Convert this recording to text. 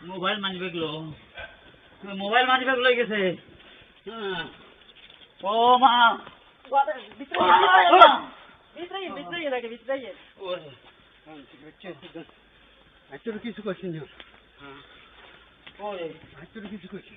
mobile money bag লই গেছে ও মা কিছু করছি না ওরে কিছু করছি